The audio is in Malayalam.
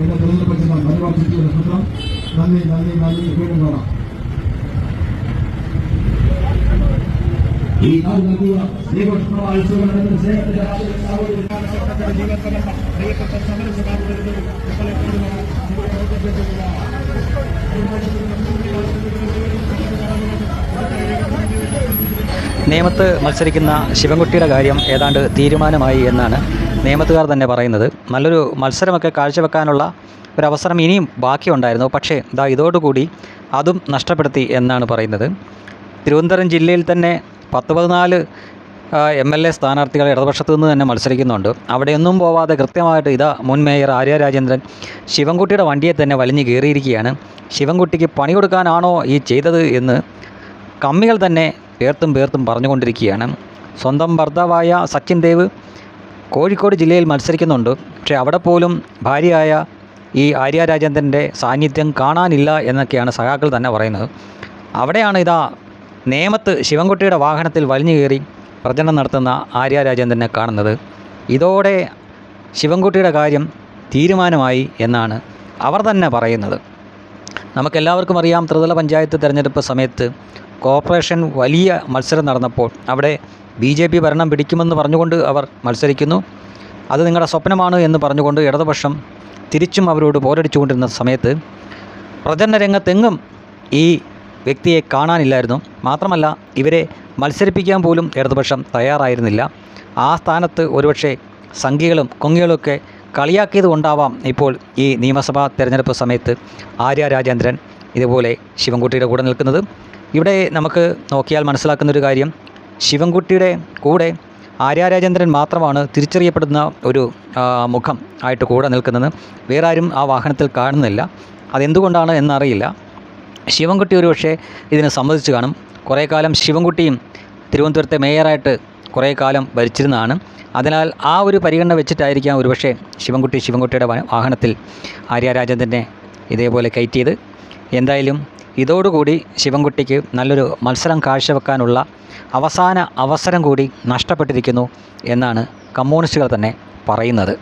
എന്നെ തെരഞ്ഞെടുപ്പിച്ച പരിപാടിയുടെ സൂത്രം. നന്ദി നന്ദി നന്ദി. വീണ്ടും കാണാം. ഈ നാട് നൽകിയ ശ്രീകൃഷ്ണമായ സുവർണ്ണ സേവനത്തിന്റെ നേമത്ത് മത്സരിക്കുന്ന ശിവൻകുട്ടിയുടെ കാര്യം ഏതാണ്ട് തീരുമാനമായി എന്നാണ് നേമത്തുകാർ തന്നെ പറയുന്നത്. നല്ലൊരു മത്സരമൊക്കെ കാഴ്ചവെക്കാനുള്ള ഒരവസരം ഇനിയും ബാക്കിയുണ്ടായിരുന്നു. പക്ഷേ ഇതോടുകൂടി അതും നഷ്ടപ്പെടുത്തി എന്നാണ് പറയുന്നത്. തിരുവനന്തപുരം ജില്ലയിൽ തന്നെ 14 MLA സ്ഥാനാർത്ഥികൾ ഇടതുപക്ഷത്തു നിന്ന് തന്നെ മത്സരിക്കുന്നുണ്ട്. അവിടെയൊന്നും പോവാതെ കൃത്യമായിട്ട് മുൻ മേയർ ആര്യ രാജേന്ദ്രൻ ശിവൻകുട്ടിയുടെ വണ്ടിയെ തന്നെ വലിഞ്ഞു കയറിയിരിക്കുകയാണ്. ശിവൻകുട്ടിക്ക് പണി കൊടുക്കാനാണോ ഈ ചെയ്തത് എന്ന് കമ്മികൾ തന്നെ പേർത്തും പറഞ്ഞുകൊണ്ടിരിക്കുകയാണ്. സ്വന്തം ഭർത്താവായ സച്ചിൻ ദേവ് കോഴിക്കോട് ജില്ലയിൽ മത്സരിക്കുന്നുണ്ട്. പക്ഷേ അവിടെ പോലും ഭാര്യയായ ഈ ആര്യ രാജേന്ദ്രൻ്റെ സാന്നിധ്യം കാണാനില്ല എന്നൊക്കെയാണ് സഖാക്കൾ തന്നെ പറയുന്നത്. അവിടെയാണ് നേമത്ത് ശിവൻകുട്ടിയുടെ വാഹനത്തിൽ വലിഞ്ഞു കയറി പ്രചരണം നടത്തുന്ന ആര്യ രാജേന്ദ്രനെ കാണുന്നത്. ഇതോടെ ശിവൻകുട്ടിയുടെ കാര്യം തീരുമാനമായി എന്നാണ് അവർ തന്നെ പറയുന്നത്. നമുക്കെല്ലാവർക്കും അറിയാം, ത്രിതല പഞ്ചായത്ത് തിരഞ്ഞെടുപ്പ് സമയത്ത് കോർപ്പറേഷൻ വലിയ മത്സരം നടന്നപ്പോൾ അവിടെ BJP ഭരണം പിടിക്കുമെന്ന് പറഞ്ഞുകൊണ്ട് അവർ മത്സരിക്കുന്നു. അത് നിങ്ങളുടെ സ്വപ്നമാണ് എന്ന് പറഞ്ഞുകൊണ്ട് ഇടതുപക്ഷം തിരിച്ചും അവരോട് പോരടിച്ചുകൊണ്ടിരുന്ന സമയത്ത് പ്രചരണ രംഗത്തെങ്ങും ഈ വ്യക്തിയെ കാണാനില്ലായിരുന്നു. മാത്രമല്ല ഇവരെ മത്സരിപ്പിക്കാൻ പോലും ഇടതുപക്ഷം തയ്യാറായിരുന്നില്ല. ആ സ്ഥാനത്ത് ഒരുപക്ഷെ സംഘികളും കൊങ്ങികളുമൊക്കെ കളിയാക്കിയത് കൊണ്ടാവാം ഇപ്പോൾ ഈ നിയമസഭാ തിരഞ്ഞെടുപ്പ് സമയത്ത് ആര്യ രാജേന്ദ്രൻ ഇതുപോലെ ശിവൻകുട്ടിയുടെ കൂടെ നിൽക്കുന്നത്. ഇവിടെ നമുക്ക് നോക്കിയാൽ മനസ്സിലാക്കുന്നൊരു കാര്യം, ശിവൻകുട്ടിയുടെ കൂടെ ആര്യ രാജേന്ദ്രൻ മാത്രമാണ് തിരിച്ചറിയപ്പെടുന്ന ഒരു മുഖം ആയിട്ട് കൂടെ നിൽക്കുന്നത്. വേറെ ആരും ആ വാഹനത്തിൽ കാണുന്നില്ല. അതെന്തുകൊണ്ടാണ് എന്നറിയില്ല. ശിവൻകുട്ടി ഒരുപക്ഷെ ഇതിന് സമ്മതിച്ചു കാണും. കുറേ കാലം ശിവൻകുട്ടിയും തിരുവനന്തപുരത്തെ മേയറായിട്ട് കുറേ കാലം ഭരിച്ചിരുന്നതാണ്. അതിനാൽ ആ ഒരു പരിഗണന വെച്ചിട്ടായിരിക്കാം ഒരുപക്ഷെ ശിവൻകുട്ടിയുടെ വാഹനത്തിൽ ആര്യ രാജേന്ദ്രനെ ഇതേപോലെ കയറ്റിയത്. എന്തായാലും ഇതോടുകൂടി ശിവൻകുട്ടിക്ക് നല്ലൊരു മത്സരം കാഴ്ചവെക്കാനുള്ള അവസാന അവസരം കൂടി നഷ്ടപ്പെട്ടിരിക്കുന്നു എന്നാണ് കമ്മ്യൂണിസ്റ്റുകൾ തന്നെ പറയുന്നത്.